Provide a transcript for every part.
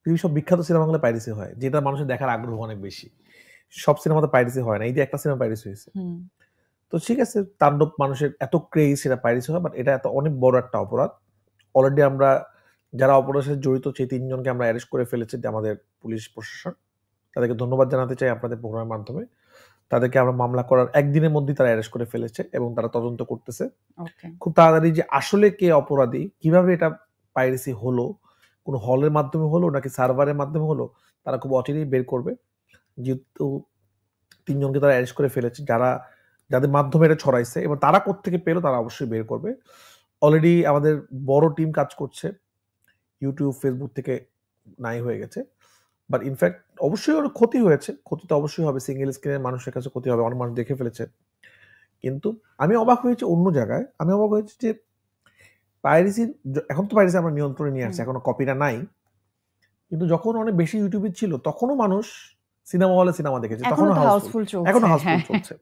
পৃথিবীর সব বিখ্যাত সিনেমাগুলো পাইরেসি হয়, যেটা মানুষের দেখার আগ্রহ অনেক বেশি। সব সিনেমাতে পাইরেসি হয় না, এই যে একটা সিনেমা পাইরেসি হয়েছে। তো ঠিক আছে, তাণ্ডব মানুষের এত ক্রেজ, সেটা পাইরেসি হয়, বাট এটা এত অনেক বড় একটা অপরাধ। অলরেডি আমরা যারা অপরাধের সাথে জড়িত সেই 3 জনকে আমরা অ্যারেস্ট করে ফেলেছি, আমাদের পুলিশ প্রশাসন। তাদেরকে ধন্যবাদ জানাতে চাই আপনাদের প্রোগ্রামের মাধ্যমে। তাদেরকে আমরা মামলা করার একদিনের মধ্যেই তারা অ্যারেস্ট করে ফেলেছে এবং তারা তদন্ত করতেছে খুব তাড়াতাড়ি যে আসলে কে অপরাধী, কিভাবে এটা পাইরেসি হলো, কোন হলের মাধ্যমে হলো নাকি সার্ভারের মাধ্যমে হলো, তারা খুব অচিরেই বের করবে। যেহেতু 3 জনকে তারা অ্যারেস্ট করে ফেলেছে, যাদের মাধ্যমে এটা ছড়াইছে, এবং তারা কোত্থেকে পেলো তারা অবশ্যই বের করবে। অলরেডি আমাদের বড় টিম কাজ করছে, ইউটিউব ফেসবুক থেকে নাই হয়ে গেছে। বাট ইনফ্যাক্ট অবশ্যই ওর ক্ষতি হয়েছে, ক্ষতি তো অবশ্যই হবে, সিঙ্গেল স্ক্রিনের মানুষের কাছে ক্ষতি হবে, অনেক মানুষ দেখে ফেলেছে। কিন্তু আমি অবাক হয়েছি অন্য জায়গায়, আমি অবাক হয়েছি যে পাইরেসির, এখন তো পাইরেসি আমরা নিয়ন্ত্রণে নিয়ে আসছি, এখনো কপিটা নাই, কিন্তু যখন অনেক বেশি ইউটিউবে ছিল তখনও মানুষ সিনেমা হলে সিনেমা দেখেছে, তখনও হাউসফুল চলছে।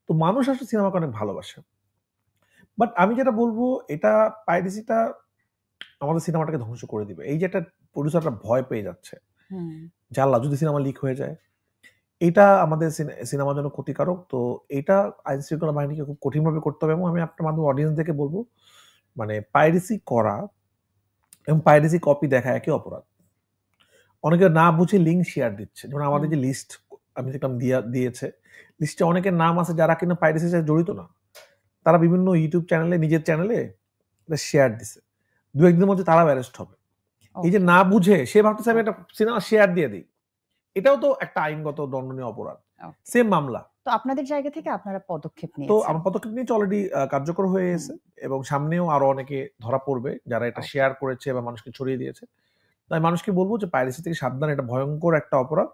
তো মানুষ আসলে সিনেমাকে অনেক ভালোবাসে। বাট আমি যেটা বলবো, এটা পাইরেসিটা আমাদের সিনেমাটাকে ধ্বংস করে দিবে। এই যে একটা প্রডিউসাররা ভয় পেয়ে যাচ্ছে, জানলা যদি সিনেমা লিক হয়ে যায়, এটা আমাদের সিনেমার জন্য ক্ষতিকারক। তো এটা আইন শৃঙ্খলা বাহিনীকে খুব কঠিনভাবে করতে হবে। এবং আমি আপনার মাধ্যমে অডিয়েন্সদেরকে বলবো, মানে পাইরেসি করা এবং পাইরেসি কপি দেখা একই অপরাধ। অনেকে না বুঝে লিঙ্ক শেয়ার দিচ্ছে, যেমন আমাদের যে লিস্ট আমি দেখলাম দিয়েছে, লিস্টে অনেকের নাম আছে যারা কিনা পাইরেসির সাথে জড়িত না, তারা বিভিন্ন ইউটিউব চ্যানেলে, নিজের চ্যানেলে শেয়ার দিছে, 2-1 দিনের মধ্যে তারা অ্যারেস্ট হবে। এই যে না বুঝে সে ভাবতেছে আমি একটা সিনেমা শেয়ার দিয়ে দিই, এটাও তো একটা আইনগত দণ্ডনীয় অপরাধ, সেম মামলা। তো আপনাদের জায়গা থেকে আপনারা পদক্ষেপ নিয়েছেন? তো আমার পদক্ষেপ নিয়েছে, অলরেডি কার্যকর হয়ে গেছে, এবং সামনেও আরো অনেকে ধরা পড়বে যারা এটা শেয়ার করেছে বা মানুষকে ছড়িয়ে দিয়েছে। তাই মানুষকে বলবো যে পাইরেসি থেকে সাবধান, এটা ভয়ঙ্কর একটা অপরাধ।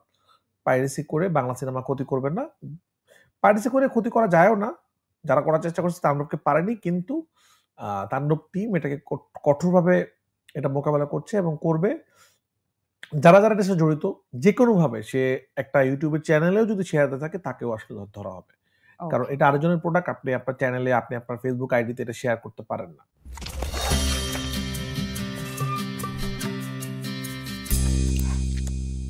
পাইরেসি করে বাংলা সিনেমা ক্ষতি করবেন না। পাইরেসি করে ক্ষতি করা যায়ও না, যারা করার চেষ্টা করছে তাণ্ডবকে পারেনি, কিন্তু তাণ্ডব টিম এটাকে কঠোরভাবে এটা মোকাবেলা করছে এবং করবে। যারা যারা এটার সাথে জড়িত, যে কোনো ভাবে, সে একটা ইউটিউবের চ্যানেলেও যদি শেয়ার দিতে থাকে, তাকেও আসলে ধরা হবে। কারণ এটা আরেকজনের প্রোডাক্ট, আপনি আপনার চ্যানেলে, আপনি আপনার ফেসবুক আইডিতে এটা শেয়ার করতে পারেন না।